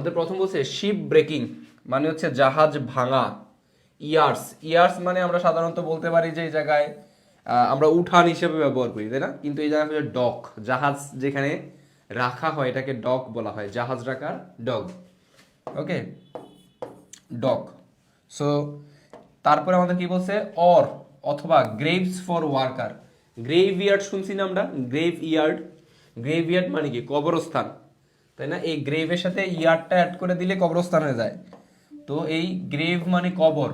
আমাদের প্রথম বলছে শিপ ব্রেকিং, মানে হচ্ছে জাহাজ ভাঙা। ইয়ার্স, ইয়ার্স মানে আমরা সাধারণত বলতে পারি যে এই জায়গায় আমরা উঠান হিসেবে ব্যবহার করি, তাই না? কিন্তু এই জায়গায় হচ্ছে ডক, জাহাজ যেখানে রাখা হয় এটাকে ডক বলা হয়, জাহাজ রাখার ডক। ওকে, ডক। সো তারপরে আমাদের কি বলছে, অর অথবা graves for worker. Grave yard শুনছি না আমরা, গ্রেভ ইয়ার্ড। গ্রেভ ইয়ার্ড মানে কি, কবরস্থান, তাই না? এই গ্রেভের সাথে ইয়ার্ডটা অ্যাড করে দিলে কবরস্থান হয়ে যায়। তো এই গ্রেভ মানে কবর,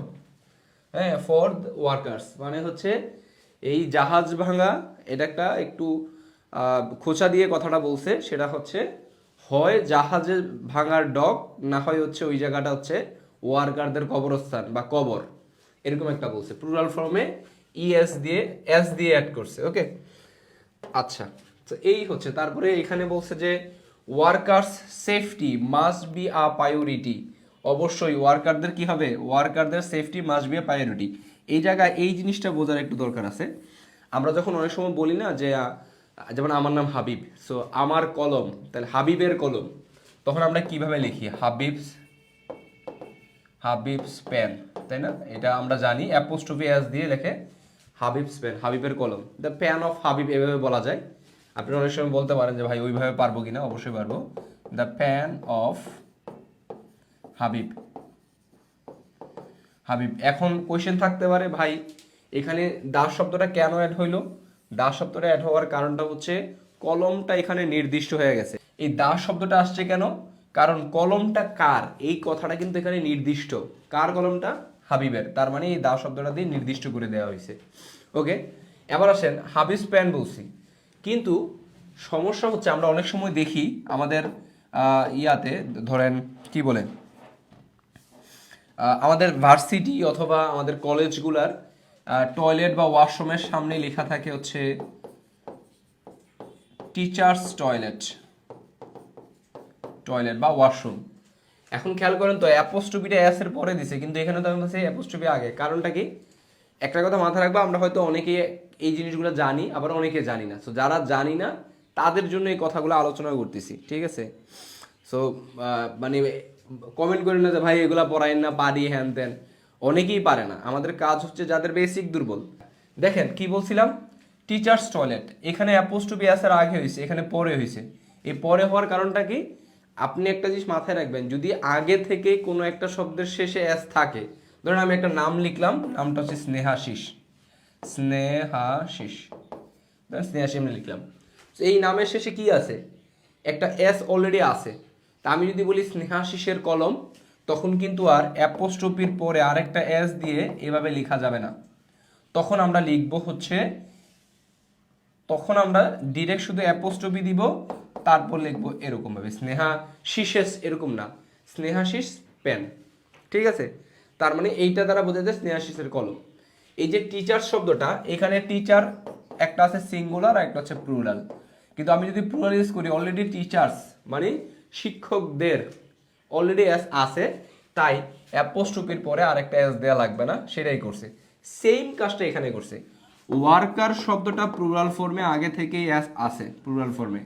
হ্যাঁ, ফর ওয়ার্কার্স মানে হচ্ছে এই জাহাজ ভাঙা। এটা একটা একটু খোঁচা দিয়ে কথাটা বলছে, সেটা হচ্ছে হয় জাহাজের ভাঙার ডক, না হয় হচ্ছে ওই জায়গাটা হচ্ছে ওয়ার্কারদের কবরস্থান বা কবর, এরকম একটা বলছে। প্লুরাল ফর্মে এস দিয়ে অ্যাড করছে। ওকে, আচ্ছা, তো এই হচ্ছে। তারপরে এখানে বলছে যে workers safety must be a priority. অবশ্যই ওয়ার্কারদের কি হবে, ওয়ার্কারদের safety must be a priority. এই জায়গায় এই জিনিসটা বোঝার একটু দরকার আছে। আমরা যখন অনেক সময় বলি না যে যেমন আমার নাম হাবিব, সো আমার কলম, তাহলে হাবিবের কলম, তখন আমরা কিভাবে লিখি, হাবিবস পেন, তাই না? এটা আমরা জানি, অ্যাপোস্ট্রফি এস দিয়ে লেখে হাবিবস পেন, হাবিবের কলম। দ্য পেন অফ হাবিব এভাবে বলা যায়। আপনি অনেক সময় বলতে পারেন যে ভাই ওইভাবে পারবো কিনা, অবশ্যই পারবো। The pen of Habib, Habib. এখন কোয়েশ্চেন থাকতে পারে ভাই এখানে দাস শব্দটা কেন অ্যাড হইলো? দাস শব্দটা অ্যাড হওয়ার কারণটা হচ্ছে কলমটা এখানে নির্দিষ্ট হয়ে গেছে। এই দাস শব্দটা আসছে কেন? কারণ কলমটা কার, এই কথাটা কিন্তু এখানে নির্দিষ্ট। কার কলমটা? হাবিবের। তার মানে এই দাস শব্দটা দিয়ে নির্দিষ্ট করে দেওয়া হয়েছে। ওকে, এবার আসেন হাবিবস প্যান বলছি, কিন্তু সমস্যা হচ্ছে আমরা অনেক সময় দেখি আমাদের ইয়াতে, ধরেন কি বলে, আমাদের ভার্সিটি অথবা আমাদের কলেজগুলার টয়লেট বা ওয়াশরুমের সামনে লেখা থাকে হচ্ছে টিচার্স টয়লেট, টয়লেট বা ওয়াশরুম। এখন খেয়াল করেন তো, অ্যাপোস্ট্রফিটা এস এর পরে দিছে, কিন্তু এখানে তো আমি অ্যাপোস্ট্রফি আগে। কারণটা কি? একটা কথা মাথায় রাখবো, আমরা হয়তো অনেকে এই জিনিসগুলো জানি, আবার অনেকে জানি না। সো যারা জানি না তাদের জন্য এই কথাগুলো আলোচনা করতেছি, ঠিক আছে? সো মানে কমেন্ট করেন না যে ভাই এগুলা পড়াইন না, পারি হ্যান ত্যান। অনেকেই পারে না, আমাদের কাজ হচ্ছে যাদের বেসিক দুর্বল। দেখেন কি বলছিলাম, টিচার্স টয়লেট, এখানে অ্যাপোস্ট্রফি এস এর আগে হয়েছে, এখানে পরে হয়েছে। এই পরে হওয়ার কারণটা কি? আপনি একটা জিনিস মাথায় রাখবেন, যদি আগে থেকে কোনো একটা শব্দের শেষে এস থাকে, ধরেন আমি একটা নাম লিখলাম, নামটা হচ্ছে স্নেহাশিস, স্নেহাশিস, স্নেহাশিস আমি লিখলাম। তো এই নামের শেষে কি আছে? একটা এস অলরেডি আছে। তা আমি যদি বলি স্নেহাশিসের কলম, তখন কিন্তু আর অ্যাপোস্ট্রফির পরে আরেকটা এস দিয়ে এভাবে লেখা যাবে না। তখন আমরা লিখব হচ্ছে, তখন আমরা ডিরেক্ট শুধু অ্যাপোস্ট্রফি দিব, তারপর লিখবো এরকম ভাবে স্নেহা শিশেস, এরকম না, স্নেহাশিস পেন, ঠিক আছে? তার মানে এইটা দ্বারা বোঝা যায় স্নেহাশিসের কলম। এই যে টিচার শব্দটা, এখানে টিচার একটা আছে সিঙ্গুলার আর একটা হচ্ছে প্লুরাল। কিন্তু আমি যদি প্লুরাল ইউজ করি, অলরেডি টিচার্স মানে শিক্ষকদের অলরেডি এস আছে, তাই অ্যাপোস্ট্রফির পরে আরেকটা এস দেওয়া লাগবে না, সেটাই করছে। সেম কাজটা এখানে করছে। ওয়ার্কার শব্দটা প্লুরাল ফর্মে আগে থেকেই এস আছে, প্লুরাল ফর্মে।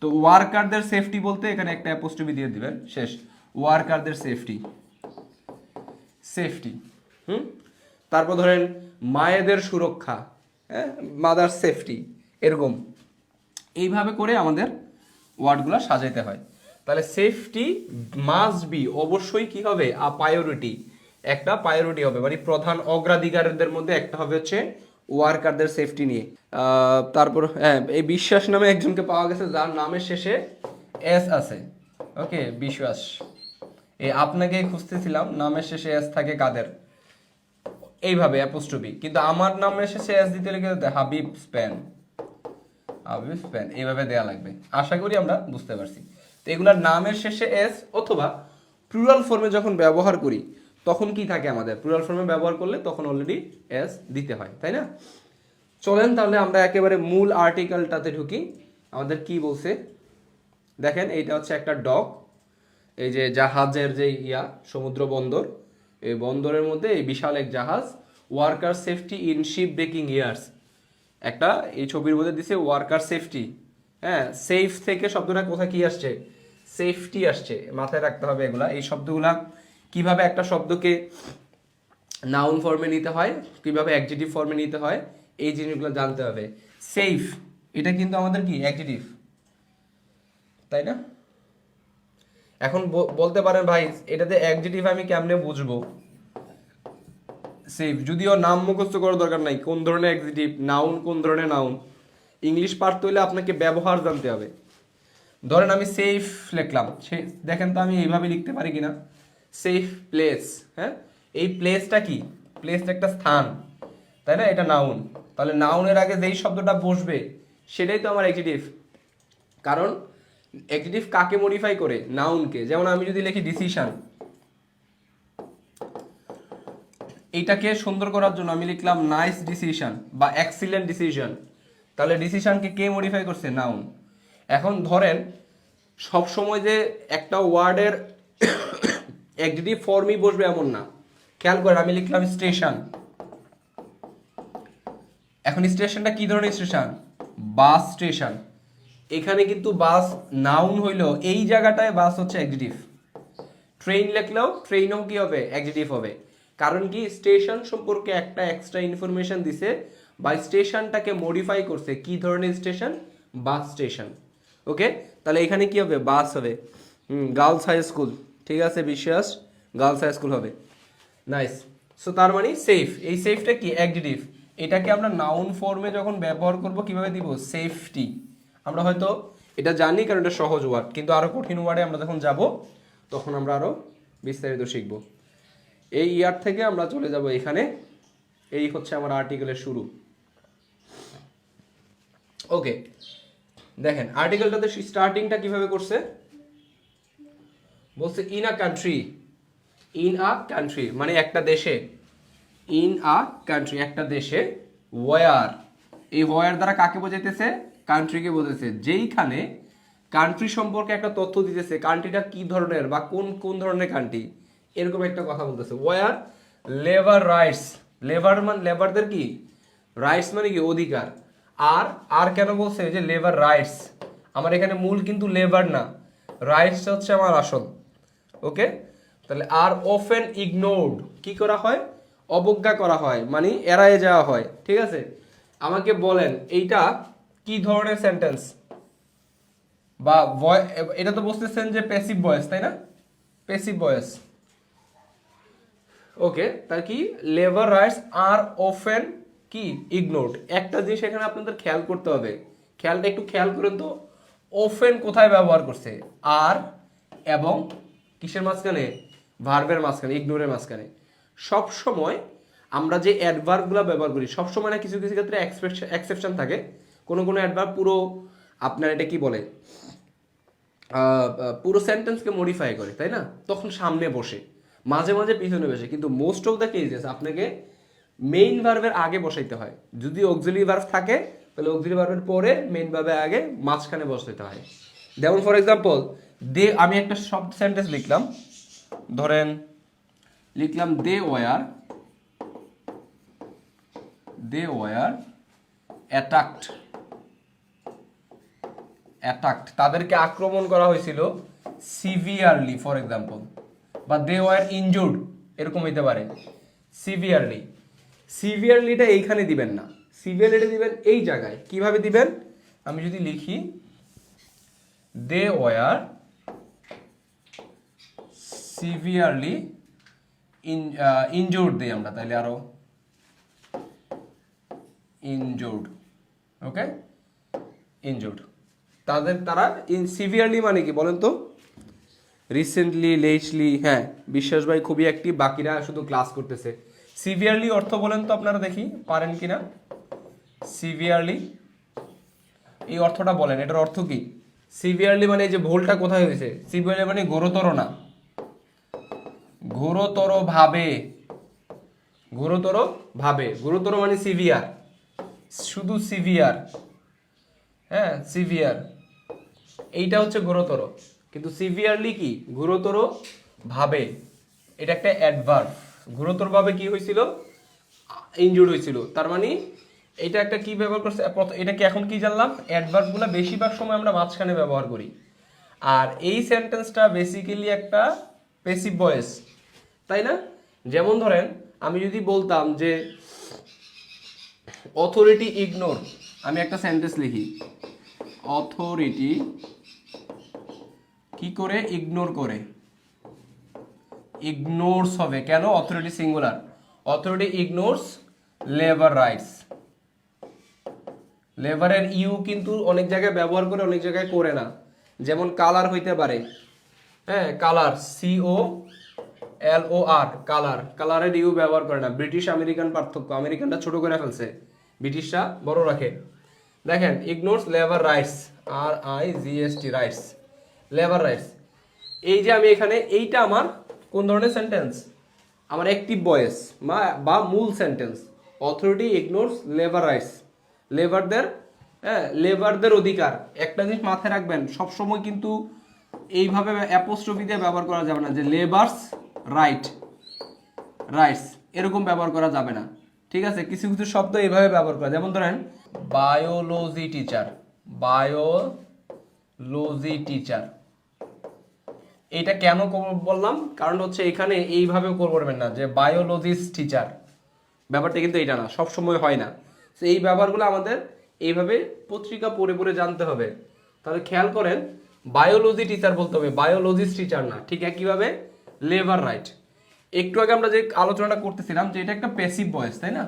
তো ওয়ার্কারদের সেফটি বলতে এখানে একটা অ্যাপোস্ট্রফি দিয়ে দিবেন, শেষ। ওয়ার্কারদের সেফটি, সেফটি। তারপর ধরেন মায়েদের সুরক্ষা, হ্যাঁ, মাদার সেফটি, এরকম। এইভাবে করে আমাদের ওয়ার্ডগুলো সাজাইতে হয়। তাহলে সেফটি মাস্ট বি, অবশ্যই কি হবে, আ প্রায়োরিটি, একটা প্রায়োরিটি হবে, মানে প্রধান অগ্রাধিকারদের মধ্যে একটা হবে হচ্ছে ওয়ার্কারদের সেফটি নিয়ে। তারপর হ্যাঁ, এই বিশ্বাস নামে একজনকে পাওয়া গেছে যার নামের শেষে এস আছে। ওকে, বিশ্বাস। এই আপনাকে খুঁজতেছিলাম, নামের শেষে এস থাকে কাদের, এইভাবে অ্যাপোস্ট্রফি। কিন্তু আমার নামের শেষে এস দিতে লিখে হাবিব স্প্যান, হাবিব স্প্যান, এইভাবে দেয়া লাগবে। আশা করি আমরা বুঝতে পারছি। তো এগুলার নামের শেষে এস, অথবা প্লুরাল ফর্মে যখন ব্যবহার করি তখন কি থাকে আমাদের, প্লুরাল ফর্মে ব্যবহার করলে তখন অলরেডি এস দিতে হয়, তাই না? চলেন তাহলে আমরা একেবারে মূল আর্টিকেলটাতে ঢুকি। আমাদের কি বলছে দেখেন, এইটা হচ্ছে একটা ডক, এই যে জাহাজের যে সমুদ্র বন্দর, এই বন্দরের মধ্যে এই বিশাল এক জাহাজ। Worker safety in sheep breaking years, একটা এই ছবির মধ্যে দিছে ওয়ার্কার সেফটি। হ্যাঁ, সেফ থেকে শব্দটা কোথায় কি আসছে, সেফটি আসছে, মাথায় রাখতে হবে এগুলা। এই শব্দগুলা কিভাবে একটা শব্দকে নাউন ফর্মে নিতে হয়, কিভাবে অ্যাডজেক্টিভ ফর্মে নিতে হয়, এই জিনিসগুলো জানতে হবে। সেফ এটা কিন্তু আমাদের কি অ্যাডজেক্টিভ, তাই না? এখন বলতে পারেন ভাই এটাতে অ্যাডজেক্টিভ আমি কেমনে বুঝবো? সেফ যদিও নাম মুখস্থ করার দরকার নাই, কোন ধরনের অ্যাডজেক্টিভ, নাউন কোন ধরনের নাউন, ইংলিশ পারতে হলে আপনাকে ব্যবহার জানতে হবে। ধরেন আমি সেফ লিখলাম, দেখেন তো আমি এইভাবে লিখতে পারি কিনা, সেফ প্লেস। হ্যাঁ, এই প্লেসটা কি? প্লেসটা একটা স্থান, তাই না? এটা নাউন। তাহলে নাউনের আগে যেই শব্দটা বসবে সেটাই তো আমার অ্যাডজেক্টিভ। কারণ অ্যাডজেক্টিভ কাকে মডিফাই করে? নাউনকে। যেমন আমি যদি লিখি ডিসিশন, এইটাকে সুন্দর করার জন্য আমি লিখলাম নাইস ডিসিশন বা এক্সিলেন্ট ডিসিশন, তাহলে ডিসিশনকে কে মডিফাই করছে? নাউন। এখন ধরেন সব সময় যে একটা ওয়ার্ডের অ্যাডজেক্টিভ ফর্মই বসবে এমন না। খেয়াল করেন আমি লিখলাম স্টেশন, এখন স্টেশনটা কি ধরনের স্টেশন? Bus station. এখানে কিন্তু বাস নাউন হইলেও এই জায়গাটায় বাস হচ্ছে অ্যাডজেক্টিভ। ট্রেন লিখলেও ট্রেনও কি হবে? অ্যাডজেক্টিভ হবে। কারণ কি? স্টেশন সম্পর্কে একটা এক্সট্রা ইনফরমেশন দিছে বা স্টেশনটাকে মডিফাই করছে। কি ধরনের স্টেশন? Bus station. ওকে, তাহলে এখানে কি হবে? বাস হবে। গার্লস হাই স্কুল, ঠিক আছে, বিশ্বাস গার্লস হাই স্কুল হবে। নাইস। সো তার মানে সেফ, এই সেফটা কি? অ্যাডজেক্টিভ। এটাকে আমরা নাউন ফর্মে যখন ব্যবহার করব কিভাবে দিব? সেফটি। আমরা হয়তো এটা জানি কারণ এটা সহজ ওয়ার্ড, কিন্তু আরো কঠিন ওয়ার্ডে আমরা যখন যাব তখন আমরা আরো বিস্তারিত শিখব। এই ইয়ার থেকে আমরা চলে যাব এখানে। এই হচ্ছে আমার আর্টিকেলের শুরু। ওকে, দেখেন আর্টিকেলটাতে স্টার্টিংটা কিভাবে করছে। বলছে in a country, in a country মানে একটা দেশে, ইন আ কান্ট্রি একটা দেশে, ওয়ার, এই ওয়ার দ্বারা কাকে বোঝাইতেছে? কান্ট্রিকে বোঝাইছে। যেইখানে কান্ট্রি সম্পর্কে একটা তথ্য দিতেছে, কান্ট্রিটা কি ধরনের বা কোন কোন ধরনের কান্ট্রি, এরকম একটা কথা বলতেছে। ওয়ার লেবার রাইটস, লেবার মানে লেবারদের কি রাইটস মানে কি অধিকার। আর আর কেন বলছে যে লেবার রাইটস? আমার এখানে মূল কিন্তু লেবার না, রাইটস হচ্ছে আমার আসল। ওকে, তাহলে আর অফেন ইগনোরড কি করা হয়? অবজ্ঞা করা হয়, মানে এড়ায়ে যাওয়া হয়। ঠিক আছে, আমাকে বলেন এইটা কি ধরনের সেন্টেন্স বা এটা তো বুঝতেছেন যে প্যাসিভ ভয়েস, তাই না? Passive voice. ওকে, তার কি? লেবার রাইটস আর অফেন কি ইগনোরড। একটা জিনিস এখানে আপনাদের খেয়াল করতে হবে, খেয়ালটা একটু খেয়াল করেন তো। অফেন কোথায় ব্যবহার করছে? আর এবং কিসের মাঝখানে? ভার্বের মাঝখানে, ইগনোরের মাঝখানে। সব সময় আমরা যে অ্যাডভার্বগুলো ব্যবহার করি সব সময় না কিছু কিছু ক্ষেত্রে এক্সেপশন থাকে। কোনো কোনো অ্যাডভার্ব পুরো আপনার এটা কি বলে পুরো সেন্টেন্সকে মডিফাই করে, তাই না? তখন সামনে বসে, মাঝে মাঝে পিছনে বসে, কিন্তু মোস্ট অফ দ্য কেসেস আপনাকে মেইন ভার্বের আগে বসাইতে হয়। যদি অক্সিলারি ভার্ব থাকে তাহলে অক্সিলারি ভার্বের পরে মেইন ভার্বের আগে মাঝখানে বসাইতে হয়। যেমন ফর এক্সাম্পল দে, আমি একটা সব সেন্টেন্স লিখলাম, ধরেন লিখলাম দে ওয়ার অ্যাটাকড, তাদেরকে আক্রমণ করা হয়েছিল সিভিয়ারলি ফর এক্সাম্পল, বা দে ওয়ার ইনজুর্ড এরকম হইতে পারে। সিভিয়ারলিটা এইখানে দিবেন না, সিভিয়ারলিটা দিবেন এই জায়গায়। কিভাবে দিবেন? আমি যদি লিখি দে ওয়ার সিভিয়ারলি ইনজুর্ড দিই আমরা, তাইলে আরো ইনজুর্ড। ওকে, ইনজুর্ড, তারা সিভিয়ারলি মানে কি বলেন তো? Recently, lately. হ্যাঁ, বিশ্বাস ভাই খুবই অ্যাক্টিভ, বাকিরা শুধু ক্লাস করতেছে। সিভিয়ারলি অর্থ বলেন তো আপনারা, দেখি পারেন কিনা। সিভিয়ারলি এই অর্থটা বলেন, এটার অর্থ কি? সিভিয়ারলি মানে যে ভুলটা কোথায় হয়েছে? সিভিয়ারলি মানে ঘোরতর না, ঘোরতর ভাবে, গুরুতর মানে সিভিয়ার, শুধু সিভিয়ার। হ্যাঁ, সিভিয়ার এইটা হচ্ছে গুরুতর, কিন্তু সিভিয়ারলি কি? গুরুতর ভাবে। এটা একটা অ্যাডভার্ব। গুরুতর ভাবে কি হয়েছিল? ইনজুর্ড হয়েছিল। তার মানে এটা একটা কি ব্যবহার করছে? এটা কি এখন কি জানলাম? অ্যাডভার্বগুলো বেশিরভাগ সময় আমরা মাঝখানে ব্যবহার করি। আর এই সেন্টেন্সটা বেসিক্যালি একটা প্যাসিভ ভয়েস, তাই না? যেমন ধরেন আমি যদি বলতাম যে অথরিটি ইগনোর, আমি একটা সেন্টেন্স লিখি, অথরিটি কি করে ইগনোর করে, ইগনোরস হবে কেন, authority singular, authority ignores labour rights. লেবারের ইউ কিন্তু অনেক জায়গায় ব্যবহার করে অনেক জায়গায় করে না, যেমন কালার হইতে পারে, হ্যাঁ কালার, COLOR কালার, কালারের ইউ ব্যবহার করে না। ব্রিটিশ আমেরিকান পার্থক্য, আমেরিকানটা ছোট করে ফেলছে, ব্রিটিশরা বড় রাখে। দেখেন ignores labour rights, RIGST rights, labour rights. এই যে আমি এখানে এইটা আমার কোন ধরনের সেন্টেন্স, আমার অ্যাক্টিভ ভয়েস বা মূল sentence, authority ignores labour rights, লেবারদের, হ্যাঁ লেবারদের অধিকার। একটা জিনিস মাথায় রাখবেন, সবসময় কিন্তু এইভাবে অ্যাপোস্ট্রফি দিয়ে ব্যবহার করা যাবে না যে লেবার্স রাইটস এরকম ব্যবহার করা যাবে না, ঠিক আছে? কিছু কিছু শব্দ এইভাবে ব্যবহার করা, যেমন ধরেন বায়োলজি টিচার, এইটা কেন বললাম, কারণ হচ্ছে এখানে এইভাবে করবেন না যে বায়োলজিস্ট টিচার, ব্যাপারটা কিন্তু এটা না, সব সময় হয় না। তো এই ব্যাপারগুলো আমাদের এইভাবে পত্রিকা পড়ে পড়ে জানতে হবে। তাহলে খেয়াল করেন, বায়োলজি টিচার বলতে হবে, বায়োলজিস্ট টিচার না। ঠিক একইভাবে লেবার রাইট, একটু আগে আমরা যে আলোচনাটা করতেছিলাম যে এটা একটা প্যাসিভ ভয়েস, তাই না?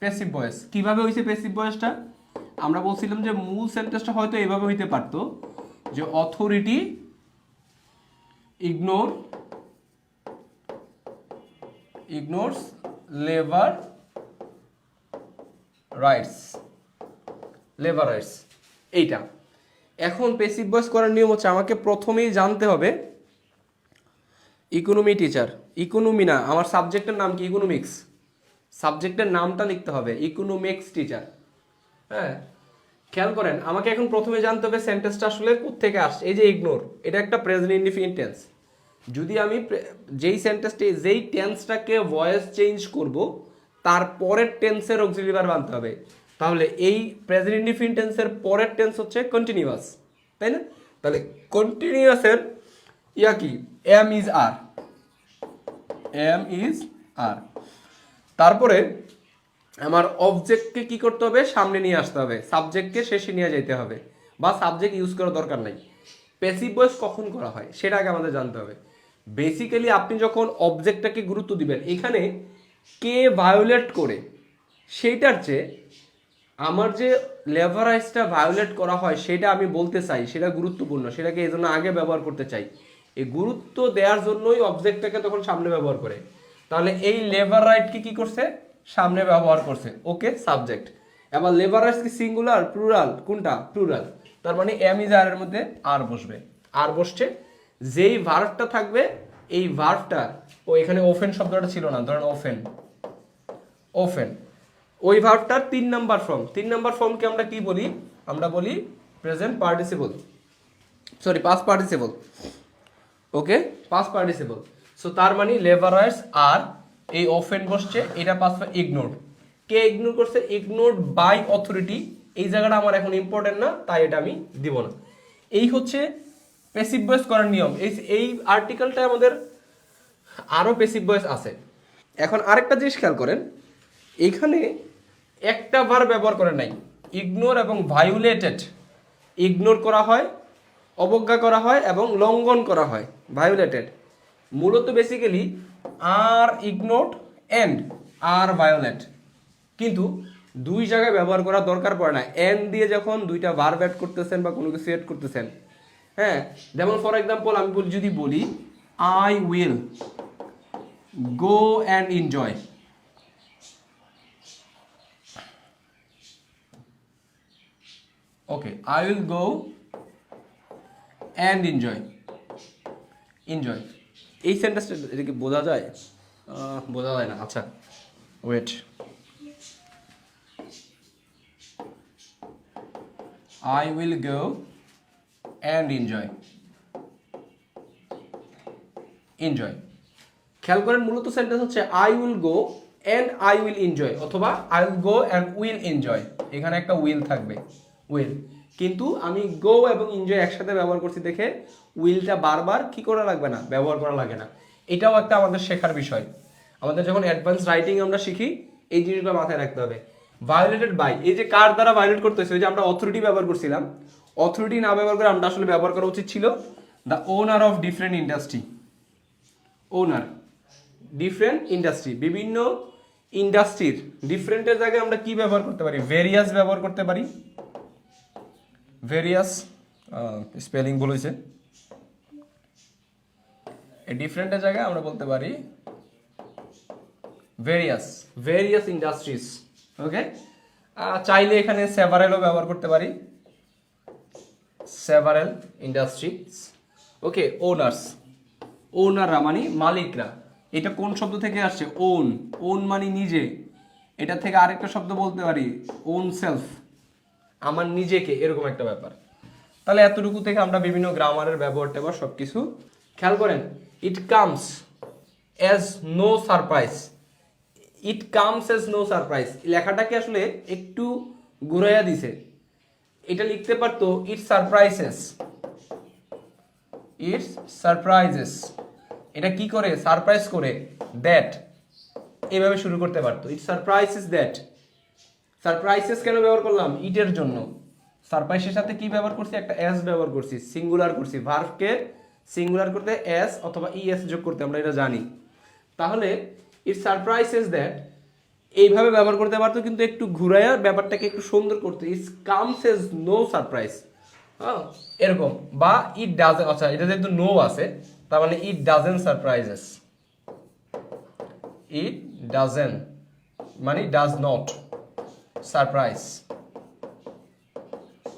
প্যাসিভ ভয়েস কিভাবে হয়েছে প্যাসিভ ভয়েসটা? আমরা বলছিলাম যে মূল সেন্টেন্সটা হয়তো এইভাবে হইতে পারতো যে অথরিটি ইগনোরস লেবার রাইটস, এইটা। এখন প্যাসিভ ভয়েস করার নিয়ম হচ্ছে আমাকে প্রথমেই জানতে হবে ইকোনমি টিচার, ইকোনমি না, আমার সাবজেক্টের নাম কি, ইকোনমিক্স, সাবজেক্টের নামটা লিখতে হবে ইকোনমিক্স টিচার। হ্যাঁ খেয়াল করেন, আমাকে এখন প্রথমে জানতে হবে সেন্টেন্সটা আসলে কোত্থেকে আসছে। এই যে ইগনোর, এটা একটা প্রেজেন্ট ইনডিফিনিট টেন্স। যদি আমি যেই সেন্টেন্সটি, যেই টেন্সটাকে ভয়েস চেঞ্জ করব, তার পরের টেন্সের অক্সিলারি ভার্ব আনতে হবে। তাহলে এই প্রেজেন্ট ইনডিফিনিট টেন্সের পরের টেন্স হচ্ছে কন্টিনিউয়াস, তাই না? তাহলে কন্টিনিউয়াসের ইয়া কি, এম ইজ আর, তারপরে আমার অবজেক্টকে কি করতে হবে, সামনে নিয়ে আসতে হবে, সাবজেক্টকে শেষে নিয়ে যেতে হবে, বা সাবজেক্ট ইউজ করার দরকার নাই। প্যাসিভ ভয়েস কখন করা হয় সেটা আগে আমাদের জানতে হবে। বেসিক্যালি আপনি যখন অবজেক্টটাকে গুরুত্ব দিবেন, এখানে কে ভায়োলেট করে সেইটার চেয়ে আমার যে লেবার রাইটসটা ভায়োলেট করা হয় সেটা আমি বলতে চাই, সেটা গুরুত্বপূর্ণ, সেটাকে এই জন্য আগে ব্যবহার করতে চাই। এই গুরুত্ব দেওয়ার জন্যই অবজেক্টটাকে তখন সামনে ব্যবহার করে। তাহলে এই লেবার রাইটকে কি করছে, সামনে ব্যবহার করছে, ওকে সাবজেক্ট। এবার লেবার রাইটস কি সিঙ্গুলার প্লুরাল, কোনটা প্লুরাল, তার মানে এম ইজ আর এর মধ্যে আর বসবে, আর বসছে, যেই ভার্বটা থাকবে এই ভার্বটা, ও এখানে ওফেন শব্দটা ছিল না, ধরেন ওফেন, ওই ভার্বটার 3 নাম্বার ফর্ম, 3 নাম্বার ফর্মকে আমরা কি বলি, আমরা বলি present participle, sorry past participle, ওকে পাস্ট পার্টিসিপল। সো তার মানে লেবার রাইটস আর এই অফেন বসছে, এটা পাস্ট ইগনোরড, কে ইগনোর করছে, ইগনোরড বাই অথরিটি। এই জায়গাটা আমার এখন ইম্পর্টেন্ট না, তাই এটা আমি দিব না। এই হচ্ছে প্যাসিভ ভয়েস করার নিয়ম। এই আর্টিকেলটা আমাদের আরও প্যাসিভ ভয়েস আছে। এখন আরেকটা জিনিস খেয়াল করেন, এইখানে একটা ভার্ব ব্যবহার করে নাই, ইগনোর এবং ভায়োলেটেড, ইগনোর করা হয়, অবজ্ঞা করা হয় এবং লঙ্ঘন করা হয়, ভায়োলেটেড। মূলত বেসিক্যালি আর ইগনোরড এন্ড আর ভায়োলেট, কিন্তু দুই জায়গায় ব্যবহার করার দরকার পড়ে না। এন্ড দিয়ে যখন দুইটা ভার্ব অ্যাড করতেছেন বা কোনো কিছু অ্যাড করতেছেন, হ্যাঁ যেমন ফর এক্সাম্পল আমি যদি বলি I will go and enjoy, okay I will go and enjoy, এই সেন্টেন্সটা এটা কি বোঝা যায়, বোঝা যায় না, আচ্ছা wait, I will go and enjoy, খেয়াল করেন মূলত সেন্টেন্স হচ্ছে I will go and I will enjoy, অথবা I will go and will enjoy, এখানে একটা will থাকবে, will। কিন্তু আমি গো এবং এনজয় একসাথে ব্যবহার করছি দেখে উইলটা বারবার কি করা লাগবে না, ব্যবহার করা লাগে না। এটাও একটা আমাদের শেখার বিষয়। আমাদের যখন অ্যাডভান্স রাইটিং আমরা শিখি এই জিনিসগুলো মাথায় রাখতে হবে। ভায়োলেটেড বাই, এই যে কার দ্বারা ভায়োলেট করতেছে, ওই যে আমরা অথরিটি ব্যবহার করছিলাম, অথরিটি না ব্যবহার করে আমরা আসলে ব্যবহার করা উচিত ছিল the owner of different industry. Owner different industry, বিভিন্ন ইন্ডাস্ট্রির, ডিফারেন্টের জায়গায় আমরা কি ব্যবহার করতে পারি, ভেরিয়াস ব্যবহার করতে পারি। ভেরিয়াস স্পেলিং ভুল হয়েছে, এই ডিফারেন্টের জায়গায় আমরা বলতে পারি ভেরিয়াস, ভেরিয়াস ইন্ডাস্ট্রিজ। ওকে, চাইলে এখানে সেভারেলও ব্যবহার করতে পারি, সেভারেল ইন্ডাস্ট্রিজ। ওকে, ওনার্স, ওনাররা মানে মালিকরা। এটা কোন শব্দ থেকে আসছে, ওন, ওন মানে নিজে। এটা থেকে আরেকটা শব্দ বলতে পারি ওন সেলফ, আমার নিজেকে, এরকম একটা ব্যাপার। তাহলে এতটুকু থেকে আমরা বিভিন্ন গ্রামারের ব্যবহার ট্যাবহার সব কিছু খেয়াল করেন। It comes as no surprise, it comes as no surprise, লেখাটাকে আসলে একটু ঘুরাইয়া দিছে। এটা লিখতে পারতো ইট সারপ্রাইজেস, ইটস সারপ্রাইজেস। এটা কি করে, সারপ্রাইজ করে, দ্যাট, এভাবে শুরু করতে পারতো। ইট সারপ্রাইজেস দ্যাট। সারপ্রাইজেস কেন ব্যবহার করলাম, ইটের জন্য। সারপ্রাইজের সাথে কি ব্যবহার করছি, একটা এস ব্যবহার করছি, সিঙ্গুলার করছি। ভার্বকে সিঙ্গুলার করতে এস অথবা ইএস যোগ করতে, আমরা এটা জানি। তাহলে ইট সারপ্রাইজেস দ্যাট এইভাবে ব্যবহার করতে পারতো, কিন্তু একটু ঘুরাইয়া ব্যাপারটাকে একটু সুন্দর করতে, it's comes as no surprise, হ্যাঁ এরকম। বা ইট ডাজেন্ট, আচ্ছা এটা যেহেতু নো আছে তার মানে it doesn't surprises, it doesn't মানে ডাজ নট সারপ্রাইজ।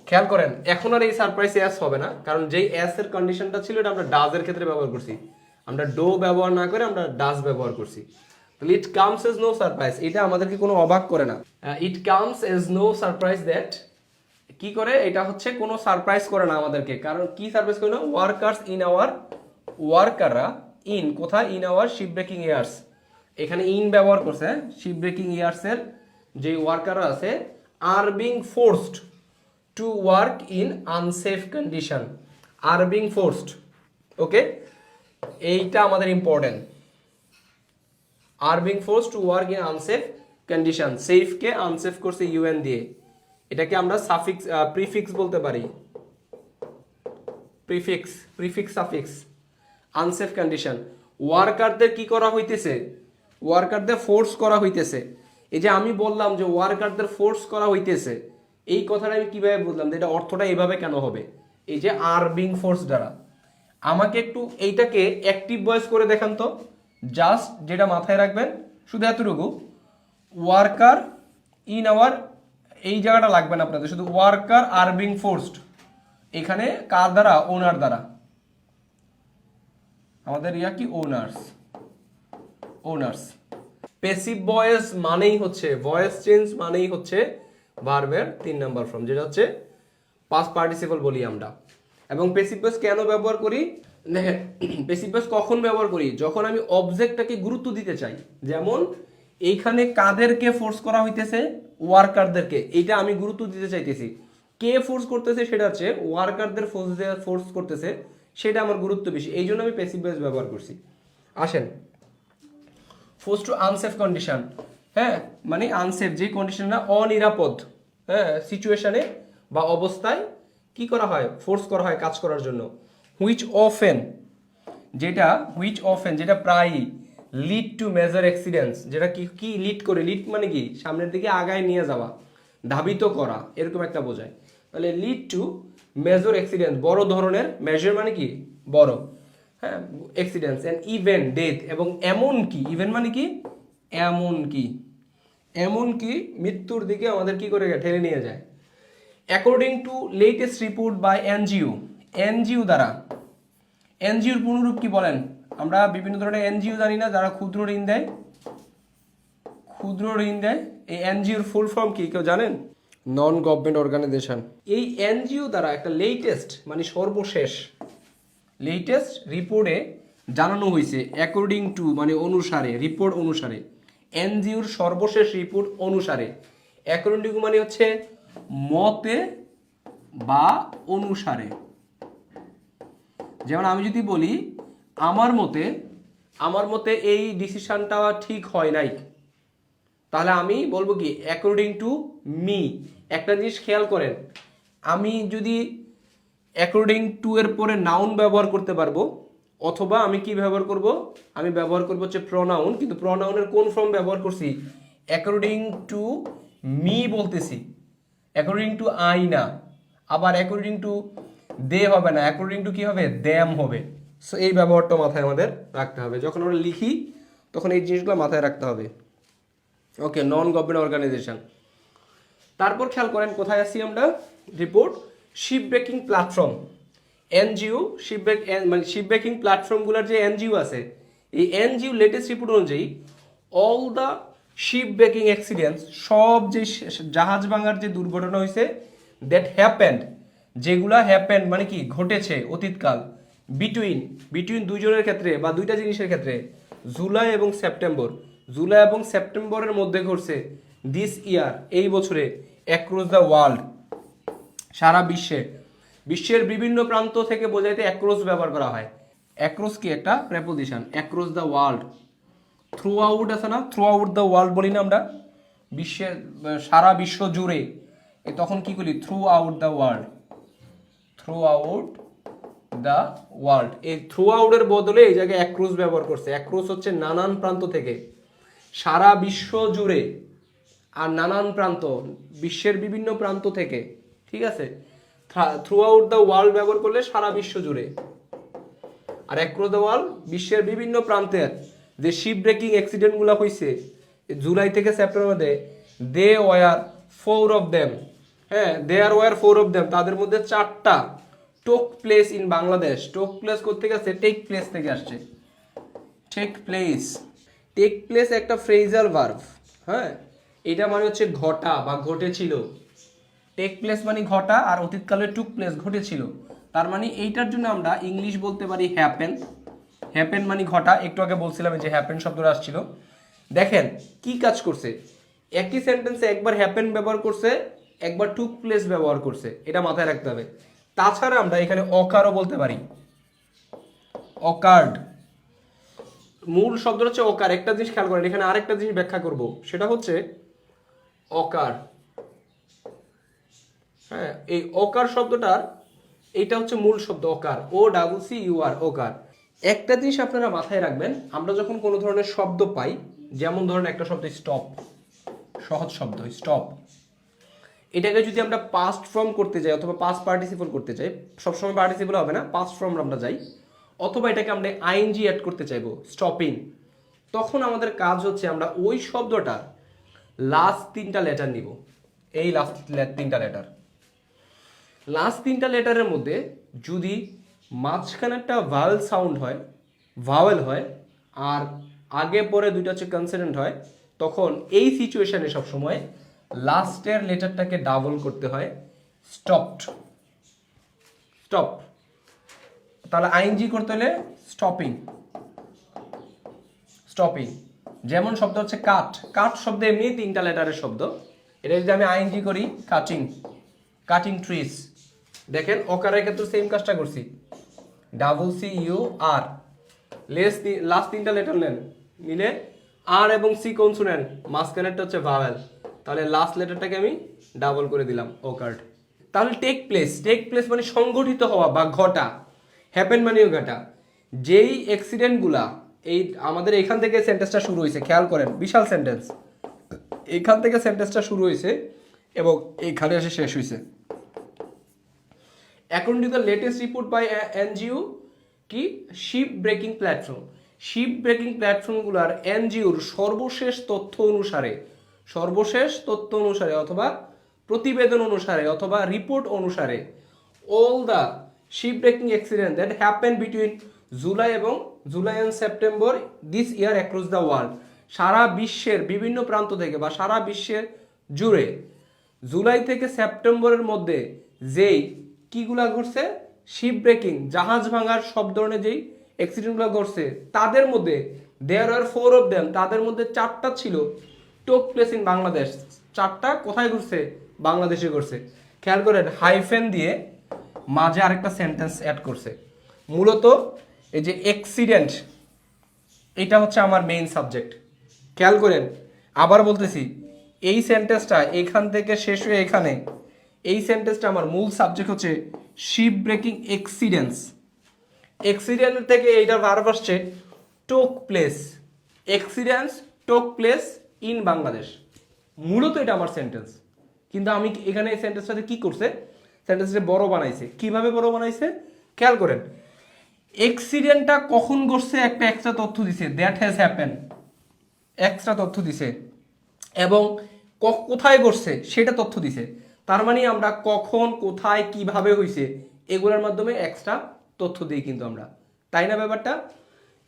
খেয়াল করেন এখন আর এই সারপ্রাইজ এস হবে না, কারণ যেই এস এর কন্ডিশনটা ছিল এটা আমরা ডাজের ক্ষেত্রে ব্যবহার করছি। আমরা ডো ব্যবহার না করে আমরা ডাজ ব্যবহার করছি। তাহলে it comes as no surprise, এটা আমাদেরকে কোনো অবাক করে না। It comes as no surprise that কি করে, এটা হচ্ছে কোনো সারপ্রাইজ করে না আমাদেরকে। কারণ কি সারপ্রাইজ করে না, ওয়ার্কার্স ইন আওয়ার, ওয়ার্কাররা ইন কোথায়, in our ship breaking yards, এখানে ইন ব্যবহার করছে। শিপ ব্রেকিং ইয়ার্স এর যে ওয়ার্কাররা আছে, are being forced to work in unsafe condition, are being forced. Okay, এইটা আমাদের important. Are being forced to work in unsafe condition, সেফকে আনসেফ করছে ইউএন দিয়ে। এটাকে আমরা সাফিক্স প্রিফিক্স বলতে পারি, prefix, prefix suffix. Unsafe condition, ওয়ার্কারদের কি করা হইতেছে, ওয়ার্কারদের ফোর্স করা হইতেছে। এই যে আমি বললাম যে ওয়ার্কারদের ফোর্স করা হইতেছে, এই কথাটা আমি কিভাবে বুঝলাম, যে এটা অর্থটা এইভাবে কেন হবে, এই যে আর বিং ফোর্স দ্বারা। আমাকে একটু এইটাকে অ্যাক্টিভ ভয়েস করে দেখান তো, জাস্ট যেটা মাথায় রাখবেন শুধু এতটুকু, ওয়ার্কার ইন আওয়ার, এই জায়গাটা লাগবে না আপনাদের, শুধু ওয়ার্কার আর বিং ফোর্সড, এখানে কার দ্বারা, ওনার দ্বারা। আমাদের ইয়া কি, ওনার্স, ওনার্স। প্যাসিভ ভয়েস মানেই হচ্ছে, ভয়েস চেঞ্জ মানেই হচ্ছে ভার্বের 3 নাম্বার ফর্ম, যেটা হচ্ছে পাস্ট পার্টিসিপল বলি আমরা। এবং প্যাসিভ ভয়েস কেন ব্যবহার করি, দেখেন প্যাসিভ ভয়েস কখন ব্যবহার করি, যখন আমি অবজেক্টটাকে গুরুত্ব দিতে চাই। যেমন এইখানে কাদেরকে ফোর্স করা হইতেছে, ওয়ার্কারদেরকে, এইটা আমি গুরুত্ব দিতে চাইতেছি। কে ফোর্স করতেছে সেটা হচ্ছে ওয়ার্কারদের ফোর্স করতেছে, সেটা আমার গুরুত্ব বেশি, এই জন্য আমি প্যাসিভ ভয়েস ব্যবহার করছি। আসেন, ফোর্স টু আনসেফ কন্ডিশন, হ্যাঁ মানে আনসেফ, যে কন্ডিশনটা অনিরাপদ, হ্যাঁ সিচুয়েশনে বা অবস্থায় কি করা হয়, ফোর্স করা হয় কাজ করার জন্য। হুইচ অফেন, যেটা হুইচ অফেন, যেটা প্রায়ই, লিড টু মেজর অ্যাক্সিডেন্টস, যেটা কি কি লিড করে, লিড মানে কি সামনের দিকে আগায় নিয়ে যাওয়া, ধাবিত করা, এরকম একটা বোঝায়। তাহলে লিড টু মেজর অ্যাক্সিডেন্ট, বড় ধরনের, মেজর মানে কি বড়, হ্যাঁ অ্যাক্সিডেন্টস, অ্যান্ড ইভেন্ট ডেথ, এবং এমন কি, ইভেন্ট মানে কি এমন কি, এমন কি মৃত্যুর দিকে আমাদের কি করে ঠেলে নিয়ে যায়। According to latest report by NGO, NGO দ্বারা, এনজিওর পূর্ণরূপ কি বলেন, আমরা বিভিন্ন ধরনের এনজিও জানি না, যারা ক্ষুদ্র ঋণ দেয়, ক্ষুদ্র ঋণ দেয়, এই এনজিওর ফুল ফর্ম কি কেউ জানেন, নন গভর্নমেন্ট অর্গানাইজেশন। এই এনজিও দ্বারা একটা লেটেস্ট মানে সর্বশেষ, লেটেস্ট রিপোর্টে জানানো হয়েছে, অ্যাকর্ডিং টু মানে অনুসারে, রিপোর্ট অনুসারে, এনজিওর সর্বশেষ রিপোর্ট অনুসারে। অ্যাকর্ডিং টু মানে হচ্ছে মতে বা অনুসারে। যেমন আমি যদি বলি আমার মতে এই ডিসিশনটা ঠিক হয় নাই, তাহলে আমি বলবো কি অ্যাকর্ডিং টু মি। একটা জিনিস খেয়াল করেন, আমি যদি অ্যাকর্ডিং টু এর পরে নাউন ব্যবহার করতে পারবো, অথবা আমি কি ব্যবহার করব, আমি ব্যবহার করবো হচ্ছে প্রনাউন। কিন্তু প্রনাউনের কোন ফর্ম ব্যবহার করছি, অ্যাকর্ডিং টু মি বলতেছি, অ্যাকর্ডিং টু আই না। আবার অ্যাকর্ডিং টু দে হবে না, অ্যাকর্ডিং টু কি হবে, দ্যাম হবে। সো এই ব্যবহারটা মাথায় আমাদের রাখতে হবে যখন আমরা লিখি, তখন এই জিনিসগুলো মাথায় রাখতে হবে। ওকে, নন গভর্নমেন্ট অর্গানাইজেশন। তারপর খেয়াল করেন কোথায় আছি আমরা, report ship breaking platform, NGO. মানে শিপ ব্রেকিং প্ল্যাটফর্মগুলোর যে এনজিও আছে, এই এনজিও লেটেস্ট রিপোর্ট অনুযায়ী all the ship breaking accidents, সব যে জাহাজ ভাঙার যে দুর্ঘটনা হয়েছে, দ্যাট হ্যাপেন্ড, যেগুলা হ্যাপেন্ড মানে কি ঘটেছে অতীতকাল, বিটুইন দুইজনের ক্ষেত্রে বা দুইটা জিনিসের ক্ষেত্রে, জুলাই এবং সেপ্টেম্বরের মধ্যে ঘটছে, দিস ইয়ার এই বছরে, অ্যাক্রস দ্য ওয়ার্ল্ড সারা বিশ্বের বিভিন্ন প্রান্ত থেকে বোঝাইতে অ্যাক্রস ব্যবহার করা হয়। অ্যাক্রস কি একটা preposition, across the world. Through out আছে না, থ্রু আউট দ্য ওয়ার্ল্ড বলি না আমরা, বিশ্বের সারা বিশ্ব জুড়ে, তখন কি বলি, through out the world, through out the world. এই থ্রু আউটের বদলে এই জায়গায় অ্যাক্রস ব্যবহার করছে। অ্যাক্রস হচ্ছে নানান প্রান্ত থেকে, সারা বিশ্ব জুড়ে, আর নানান প্রান্ত, বিশ্বের বিভিন্ন প্রান্ত থেকে, ঠিক আছে। থ্রু আউট দ্য ওয়ার্ল্ড ব্যবহার করলে সারা বিশ্ব জুড়ে, আর অ্যাক্রস দ্য ওয়ার্ল্ড বিশ্বের বিভিন্ন প্রান্তের যে শিপ ব্রেকিং অ্যাক্সিডেন্টগুলো হয়েছে জুলাই থেকে সেপ্টেম্বর মধ্যে, they were four of them, হ্যাঁ there were four of them, তাদের মধ্যে 4টা টোক প্লেস ইন বাংলাদেশ। টোক প্লেস কোথেকে আসছে, টেক প্লেস থেকে আসছে। টেক প্লেস একটা ফ্রেজাল ভার্ব, হ্যাঁ, এটা মানে হচ্ছে ঘটা বা ঘটেছিল। টেক প্লেস মানে ঘটা, আর অতীতকালে টুক প্লেস ঘটেছিল। তার মানে এইটার জন্য আমরা ইংলিশ বলতে পারি হ্যাপেন মানে ঘটা। একটু আগে বলছিলাম যে হ্যাপেন শব্দটা আসছিল। দেখেন কি কাজ করছে, একই সেন্টেন্সে একবার হ্যাপেন ব্যবহার করছে, একবার টুক প্লেস ব্যবহার করছে, এটা মাথায় রাখতে হবে। তাছাড়া আমরা এখানে অকারও বলতে পারি, অকার্ড। মূল শব্দটা হচ্ছে অকার। একটা জিনিস খেয়াল করেন, এখানে আরেকটা জিনিস ব্যাখ্যা করব, সেটা হচ্ছে অকার। হ্যাঁ, এই অকার শব্দটার এইটা হচ্ছে মূল শব্দ, অকার, OCCUR, অকার। একটা জিনিস আপনারা মাথায় রাখবেন, আমরা যখন কোনো ধরনের শব্দ পাই, যেমন ধরেন একটা শব্দ স্টপ, সহজ শব্দ স্টপ, এটাকে যদি আমরা পাস্ট ফর্ম করতে যাই অথবা পাস্ট পার্টিসিপল করতে চাই, সবসময় পার্টিসিপল হবে না, পাস্ট ফর্ম আমরা যাই, অথবা এটাকে আমরা আইএনজি অ্যাড করতে চাইবো, স্টপিং, তখন আমাদের কাজ হচ্ছে আমরা ওই শব্দটার লাস্ট 3টা লেটার নিব। এই লাস্ট 3টা লেটারের মধ্যে যদি মাঝখানে একটা ভাওয়েল হয় আর আগে পরে 2টা হচ্ছে কনসোনেন্ট হয়, তখন এই সিচুয়েশনে সবসময় লাস্টের লেটারটাকে ডাবল করতে হয়, স্টপ। তাহলে আইএনজি করতে হলে স্টপিং। যেমন শব্দ হচ্ছে কাট শব্দ এমনি 3টা লেটারের শব্দ, এটা যদি আমি আইএনজি করি, কাটিং ট্রিজ। দেখেন অকারের ক্ষেত্রে সেম কাজটা করছি, CCUR, লাস্ট 3টা লেটার নিলে আর এবং সি কনসোনেন্ট, মাঝখানেরটা হচ্ছে ভাওয়েল, তাহলে লাস্ট লেটারটাকে আমি ডাবল করে দিলাম, অকার্ড। তাহলে টেক প্লেস মানে সংগঠিত হওয়া বা ঘটা, হ্যাপেন মানেও ঘটা। যেই অ্যাক্সিডেন্টগুলা, এই আমাদের এখান থেকে সেন্টেন্সটা শুরু হয়েছে, খেয়াল করেন বিশাল সেন্টেন্স, এখান থেকে সেন্টেন্সটা শুরু হয়েছে এবং এইখানে এসে শেষ হয়েছে। According to the latest report by NGO কি শিপ ব্রেকিং প্ল্যাটফর্মগুলোর এনজিওর সর্বশেষ তথ্য অনুসারে অথবা প্রতিবেদন অনুসারে অথবা রিপোর্ট অনুসারে, all the ship breaking accident that happen between July and September this year across the world, সারা বিশ্বের বিভিন্ন প্রান্ত থেকে বা সারা বিশ্বের জুড়ে জুলাই থেকে সেপ্টেম্বরের মধ্যে যেই কিগুলা ঘটছে, শিপ ব্রেকিং জাহাজ ভাঙার সব ধরনের যেই অ্যাক্সিডেন্টগুলো ঘটছে, তাদের মধ্যে দেয়ার আর 4 অফ দেম, তাদের মধ্যে 4টা ছিল টোক প্লেস ইন বাংলাদেশ। 4টা কোথায় ঘটছে, বাংলাদেশে ঘটছে। খেয়াল করেন হাইফেন দিয়ে মাঝে আরেকটা সেন্টেন্স অ্যাড করছে। মূলত এই যে অ্যাক্সিডেন্ট, এটা হচ্ছে আমার মেইন সাবজেক্ট। খেয়াল করেন, আবার বলতেছি, এই সেন্টেন্সটা এখান থেকে শেষ হয়ে এখানে, এই সেন্টেন্সটা আমার মূল সাবজেক্ট হচ্ছে শিপ ব্রেকিং অ্যাক্সিডেন্টস। অ্যাক্সিডেন্ট থেকে এইটার ভার্ব আসছে টোক প্লেস, অ্যাক্সিডেন্টস টোক প্লেস ইন বাংলাদেশ। মূলত এটা আমার সেন্টেন্স, কিন্তু আমি এখানে এই সেন্টেন্সটাতে কি করছে, সেন্টেন্সটা বড় বানাইছে। কিভাবে বড় বানাইছে খেয়াল করেন, অ্যাক্সিডেন্টটা কখন ঘটছে একটা এক্সট্রা তথ্য দিছে, দ্যাট হ্যাজ হ্যাপেন, এক্সট্রা তথ্য দিছে, এবং কোথায় ঘটছে সেটা তথ্য দিছে। তার মানে আমরা কখন কোথায় কিভাবে হয়েছে এগুলোর মাধ্যমে এক্সট্রা তথ্য দিই কিন্তু আমরা, তাই না ব্যাপারটা?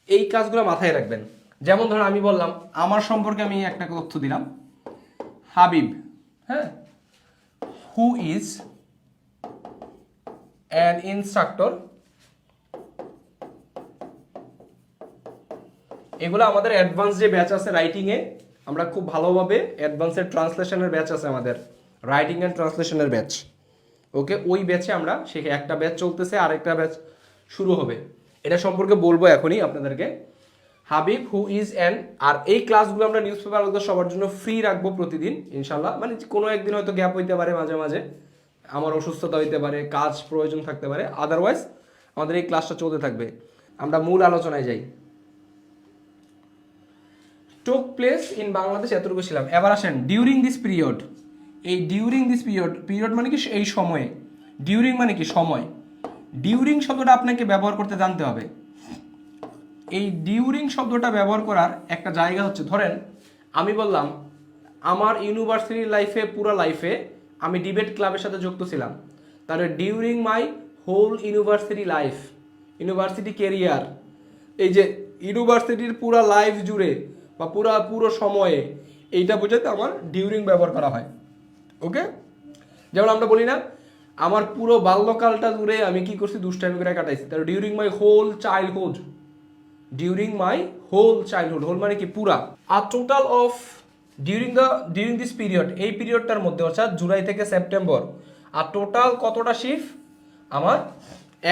এই কাজগুলো মাথায় রাখবেন। যেমন ধরো আমি বললাম আমার সম্পর্কে আমি একটা তথ্য দিলাম, হাবিব, হ্যাঁ, হু ইজ অ্যান ইনস্ট্রাক্টর। এগুলো আমাদের অ্যাডভান্স যে ব্যাচ আছে রাইটিংয়ে, আমরা খুব ভালোভাবে অ্যাডভান্সের ট্রান্সলেশনের ব্যাচ আছে আমাদের, রাইটিং অ্যান্ড ট্রান্সলেশনের ব্যাচ। ওকে, ওই ব্যাচে আমরা শিখে, একটা ব্যাচ চলতেছে, আরেকটা ব্যাচ শুরু হবে, এটা সম্পর্কে বলবো এখনই আপনাদেরকে। হাবিব হু ইজ অ্যান, আর এই ক্লাসগুলো আমরা নিউজ পেপার সবার জন্য ফ্রি রাখবো প্রতিদিন ইনশাল্লাহ। মানে কোনো একদিন হয়তো গ্যাপ হইতে পারে, মাঝে মাঝে আমার অসুস্থতা হইতে পারে, কাজ প্রয়োজন থাকতে পারে, আদারওয়াইজ আমাদের এই ক্লাসটা চলতে থাকবে। আমরা মূল আলোচনায় যাই। টোক প্লেস ইন বাংলাদেশ এতটুকু ছিলাম। এবার আসেন ডিউরিং দিস পিরিয়ড। এই ডিউরিং দিস পিরিয়ড, পিরিয়ড মানে কি এই সময়ে, ডিউরিং মানে কি সময়। ডিউরিং শব্দটা আপনাকে ব্যবহার করতে জানতে হবে। এই ডিউরিং শব্দটা ব্যবহার করার একটা জায়গা হচ্ছে, ধরেন আমি বললাম আমার ইউনিভার্সিটি লাইফে, পুরো লাইফে আমি ডিবেট ক্লাবের সাথে যুক্ত ছিলাম, তাহলে during my whole university life, university career, এই যে ইউনিভার্সিটির পুরো লাইফ জুড়ে বা পুরো সময়ে, এইটা বোঝাতে আমার ডিউরিং ব্যবহার করা হয়। ওকে, যেমন আমরা বলি না আমার পুরো বাল্যকালটা জুড়ে আমি কি করছি, দুষ্টামি করে কাটাইছি, তাহলে during my whole childhood, during my whole childhood, whole মানে কি পুরা। আর total of during this period, এই পিরিয়ডটার মধ্যে অর্থাৎ জুলাই থেকে সেপ্টেম্বর, আর টোটাল কতটা শিফট আমার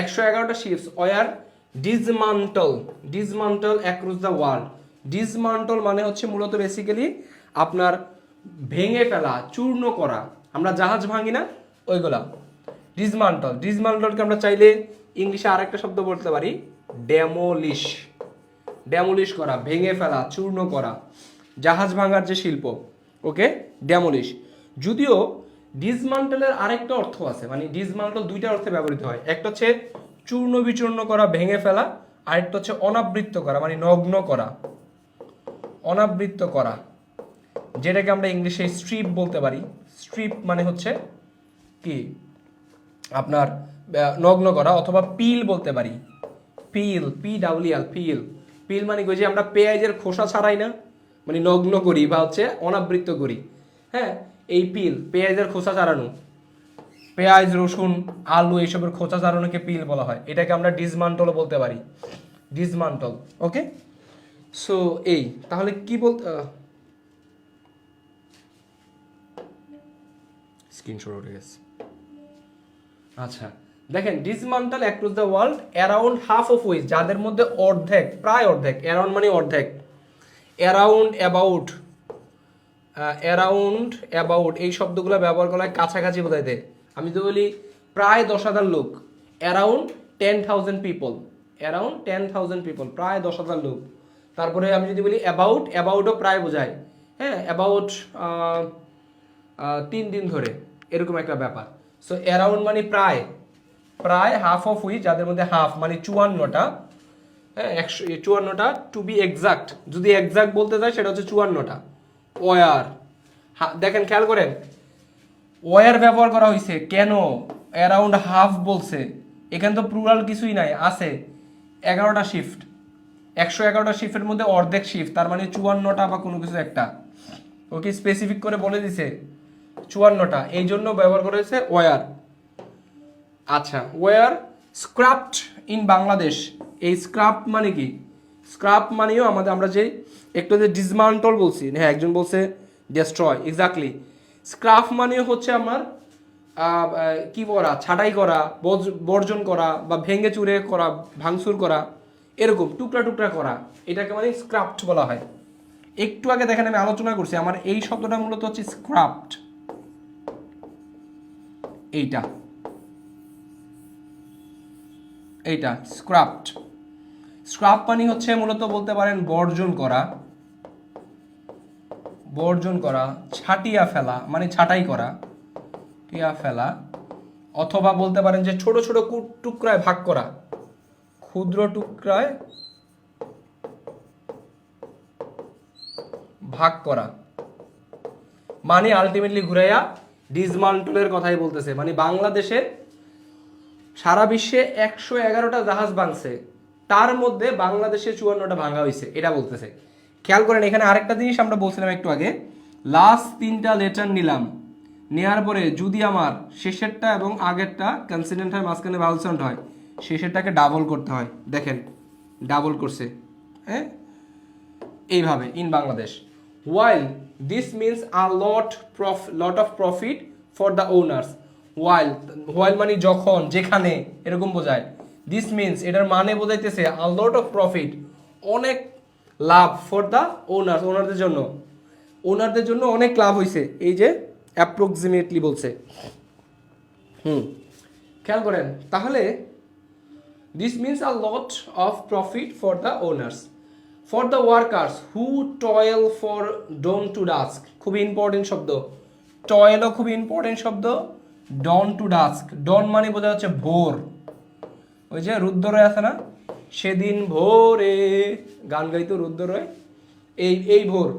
111টা ships were dismantle across the world. Dismantle মানে হচ্ছে মূলত বেসিক্যালি আপনার ভেঙে ফেলা, চূর্ণ করা, আমরা জাহাজ ভাঙি না ওইগুলা ডিসমান্টলকে আমরা চাইলে ইংলিশে আরেকটা শব্দ বলতে পারি, ড্যামোলিশ করা, ভেঙে ফেলা, চূর্ণ করা, জাহাজ ভাঙার যে শিল্প। ওকে, ড্যামোলিশ। যদিও ডিসমান্টলের আরেকটা অর্থ আছে, মানে ডিসমান্টল দুইটা অর্থে ব্যবহৃত হয়, একটা হচ্ছে চূর্ণ বিচূর্ণ করা, ভেঙে ফেলা, আরেকটা হচ্ছে অনাবৃত্ত করা, মানে নগ্ন করা, অনাবৃত্ত করা, যেটাকে আমরা ইংলিশে স্ট্রিপ বলতে পারি। স্ট্রিপ মানে হচ্ছে কি আপনার নগ্ন করা, অথবা পিল বলতে পারি, পিল, পিল মানে কি যে আমরা পেঁয়াজের খোসা ছাড়াই না, মানে নগ্ন করি বা হচ্ছে অনাবৃত্ত করি, হ্যাঁ, এই পিল, পেঁয়াজের খোসা ছাড়ানো, পেঁয়াজ, রসুন, আলু এইসবের খোসা ছাড়ানোকে পিল বলা হয়, এটাকে আমরা ডিসমান্টলও বলতে পারি, ডিসমান্টল। ওকে, সো এই তাহলে কি বলতে, স্ক্রিনশট উঠে গেছে। আচ্ছা দেখেন, dismantle across the world around half of which, যাদের মধ্যে অর্ধেক, প্রায় অর্ধেক, অ্যারাউন্ড মানে অর্ধেক, অ্যারাউন্ড এই শব্দগুলো ব্যবহার করা হয় কাছাকাছি বোঝাইতে। আমি তো বলি প্রায় 10,000 লোক, অ্যারাউন্ড 10,000 পিপল, প্রায় 10,000 লোক। তারপরে আমি যদি বলি অ্যাবাউটও প্রায় বোঝায়, হ্যাঁ, অ্যাবাউট 3 দিন ধরে, এরকম একটা ব্যাপার। সো অ্যারাউন্ড মানে প্রায় হাফ অফ হুইচ, যাদের মধ্যে হাফ মানে 54টা, হ্যাঁ, 54টা টু বি এক্সাক্ট, যদি এক্সাক্ট বলতে চাই সেটা হচ্ছে 54টা। ওয়ার, দেখেন খেয়াল করেন, ওয়ার ব্যবহার করা হয়েছে কেন, অ্যারাউন্ড হাফ বলছে, এখানে তো প্লুরাল কিছুই নাই, আছে 11টা শিফট, 111টা শিফটের মধ্যে অর্ধেক শিফট, তার মানে 54টা বা কোনো কিছু একটা। ওকে, স্পেসিফিক করে বলে দিছে 54টা, এই জন্য ব্যবহার করা হয়েছে ওয়ার। আচ্ছা, ওয়ার স্ক্রাপড ইন বাংলাদেশ, এই স্ক্রাপড মানে কি, স্ক্রাপ মানেও আমরা যে একটু যে ডিসমান্টল বলছি, হ্যাঁ, একজন বলছে ডেস্ট্রয়, এক্স্যাক্টলি। স্ক্রাপ মানেও হচ্ছে আমার কি করা, ছাঁটাই করা, বর্জন করা বা ভেঙে চুরে করা, ভাঙচুর করা, এরকম টুকরা টুকরা করা, এটাকে মানে স্ক্রাপ্ট বলা হয়। একটু আগে দেখেন আমি আলোচনা করছি, আমার এই শব্দটা মূলত হচ্ছে স্ক্রাপ্ট। এইটা এইটা স্ক্রাপ্ট। স্ক্রাপ মানে হচ্ছে মূলত বলতে পারেন বর্জন করা, বর্জন করা, ছাটিয়া ফেলা মানে ছাঁটাই করা, টিয়া ফেলা, অথবা বলতে পারেন যে ছোট ছোট টুকরায় ভাগ করা, ক্ষুদ্র টুকরায় ভাগ করা, মানে আলটিমেটলি ঘুরাইয়া ডিসমান্টলের কথাই বলতেছে। মানে বাংলাদেশে সারা বিশ্বে 111টা জাহাজ ভাঙছে, তার মধ্যে বাংলাদেশে 54টা ভাঙা হয়েছে, এটা বলতেছে। খেয়াল করেন এখানে আরেকটা জিনিস আমরা বলছিলাম একটু আগে, লাস্ট 3টা লেটার নিলাম, নেওয়ার পরে যদি আমার শেষেরটা এবং আগেরটা কনসিডেন্ট হয়, মাঝখানে ভাউল সাউন্ড হয়, শেষেরটাকে ডাবল করতে হয়। দেখেন ডাবল করছে, হ্যাঁ, এইভাবে in Bangladesh. While this means a lot of profit for the owners. While মানে যখন, যেখানে, এরকম বোঝায়। দিস মিনস এটার মানে বোঝাইতেছে আ লট অফ প্রফিট, অনেক লাভ, ফর দ্য ওনার্স ওনারদের জন্য, ওনারদের জন্য অনেক লাভ হয়েছে। এই যে অ্যাপ্রক্সিমেটলি বলছে। খেয়াল করেন তাহলে this means a lot of profit for the owners, for the workers who toil for dawn to dusk. খুবই ইম্পর্টেন্ট শব্দ, টয়েলও খুবই ইম্পর্টেন্ট শব্দ। ডন টু ডাস্ক, ডন মানে বোঝা যাচ্ছে ভোর। ওই যে রুদ্ররায় আছে না, সেদিন ভোরে গান গাইতো রুদ্ররায়, এই ভোর।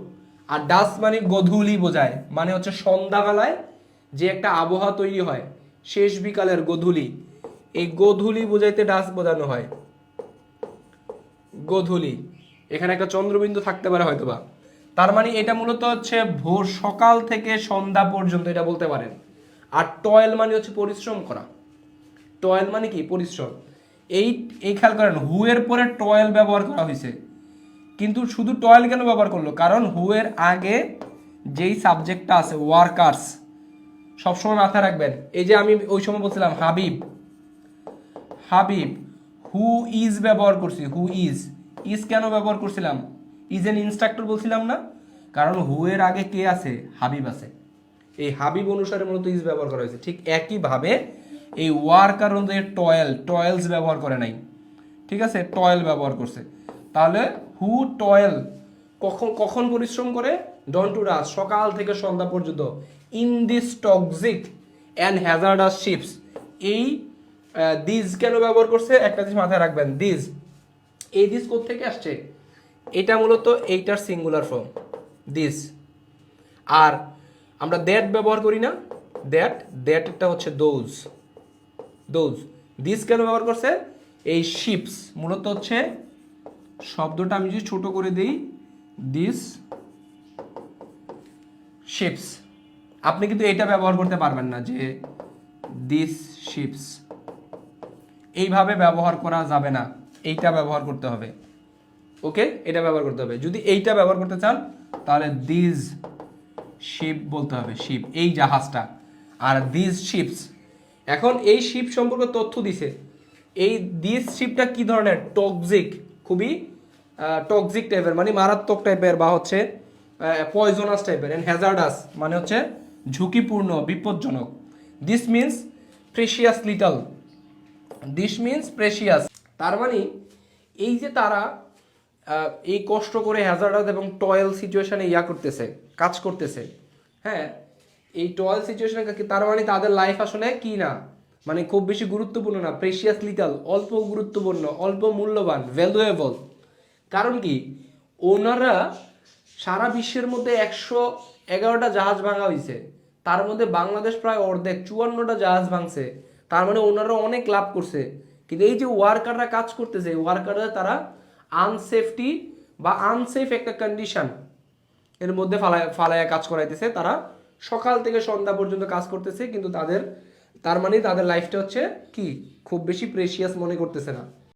আর ডাস্ক মানে গধূলি বোঝায়, মানে হচ্ছে সন্ধ্যাবেলায় যে একটা আবহাওয়া তৈরি হয়, শেষ বিকালের গধূলি, এই গধূলি বোঝাইতে ডাস্ক বোঝানো হয়। গধূলি, এখানে একটা চন্দ্রবিন্দু থাকতে পারে হয়তোবা, তার মানে এটা মূলত হচ্ছে ভোর, সকাল থেকে সন্ধ্যা পর্যন্ত এটা বলতে পারেন। আর টয়েল মানে হচ্ছে পরিশ্রম করা, টয়েল মানে কি পরিশ্রম। এই খেয়াল করেন হু এর পরে টয়েল ব্যবহার করা হয়েছে, কিন্তু শুধু টয়েল কেন ব্যবহার করলো, কারণ হু এর আগে যেই সাবজেক্টটা আছে ওয়ার্কার্স, সবসময় মাথায় রাখবেন। এই যে আমি ওই সময় বলছিলাম হাবিব, হাবিব, হু ইজ ব্যবহার করছি, হু ইজ কেন ব্যবহার করছিলাম, ইজ এন ইনস্ট্রাক্টর বলছিলাম না, কারণ হু এর আগে কে আছে, হাবিব আছে। এই হাবিব অনুসারে মূলত ইজ ব্যবহার করা হয়েছে। ঠিক একইভাবে এই ওয়ার্কার অনুযায়ী টয়েলস ব্যবহার করে নাই, ঠিক আছে, টয়েল ব্যবহার করছে। তাহলে হু টয়েল, কখন কখন পরিশ্রম করে, ডন টু ডাস্ক, সকাল থেকে সন্ধ্যা পর্যন্ত, in this toxic and hazardous ships. এই দিস কেন ব্যবহার করছে, একটা জিনিস মাথায় রাখবেন, দিস, এই দিস কোত্থেকে আসছে, এটা মূলত এইটার সিঙ্গুলার ফর্ম দিস। আর আমরা দ্যাট ব্যবহার করি না, দ্যাটটা হচ্ছে দোজ। দিস কেন ব্যবহার করছে, এই শিপস মূলত হচ্ছে শব্দটা আমি যদি ছোট করে দিই, দিস শিপস, আপনি কিন্তু এটা ব্যবহার করতে পারবেন না যে দিস শিপস, এইভাবে ব্যবহার করা যাবে না, এইটা ব্যবহার করতে হবে। ওকে, এটা ব্যবহার করতে হবে। যদি এইটা ব্যবহার করতে চান তাহলে দিস শিপ বলতে হবে, শিপ এই জাহাজটা, আর দিস শিপস। এখন এই শিপ সম্পর্কে তথ্য দিছে, এই দিস শিপটা কি ধরনের, টক্সিক, খুবই টক্সিক টাইপের, মানে মারাত্মক টাইপের বা হচ্ছে পয়জনাস টাইপের, এন্ড হ্যাজার্ডাস মানে হচ্ছে ঝুঁকিপূর্ণ, বিপজ্জনক। This means precious little, this means precious, তার মানে এই যে তারা এই কষ্ট করে হ্যাজার্ডাস এবং টয়েল সিচুয়েশনে করতেছে, কাজ করতেছে, হ্যাঁ, এই টয়েল সিচুয়েশনে, তার মানে তাদের লাইফ আসলে কি না, মানে খুব বেশি গুরুত্বপূর্ণ না, প্রেশিয়াস লিটল, অল্প গুরুত্বপূর্ণ, অল্প মূল্যবান, ভ্যালুয়েবল। কারণ কি, ওনারা সারা বিশ্বের মধ্যে 111টা জাহাজ ভাঙা হয়েছে, তার মধ্যে বাংলাদেশ প্রায় অর্ধেক, 54টা জাহাজ ভাঙছে, তার মানে ওনারা অনেক লাভ করছে। কিন্তু এই যে ওয়ার্কাররা কাজ করতেছে, ওয়ার্কাররা তারা আনসেফটি বা আনসেফ একটা কন্ডিশন এর মধ্যে ফালায়া কাজ করাইতেছে, তারা সকাল থেকে সন্ধ্যা পর্যন্ত কাজ করতেছে, কিন্তু তার মানে তাদের লাইফটা হচ্ছে কি খুব বেশি প্রেশিয়াস মনে করতেছে না।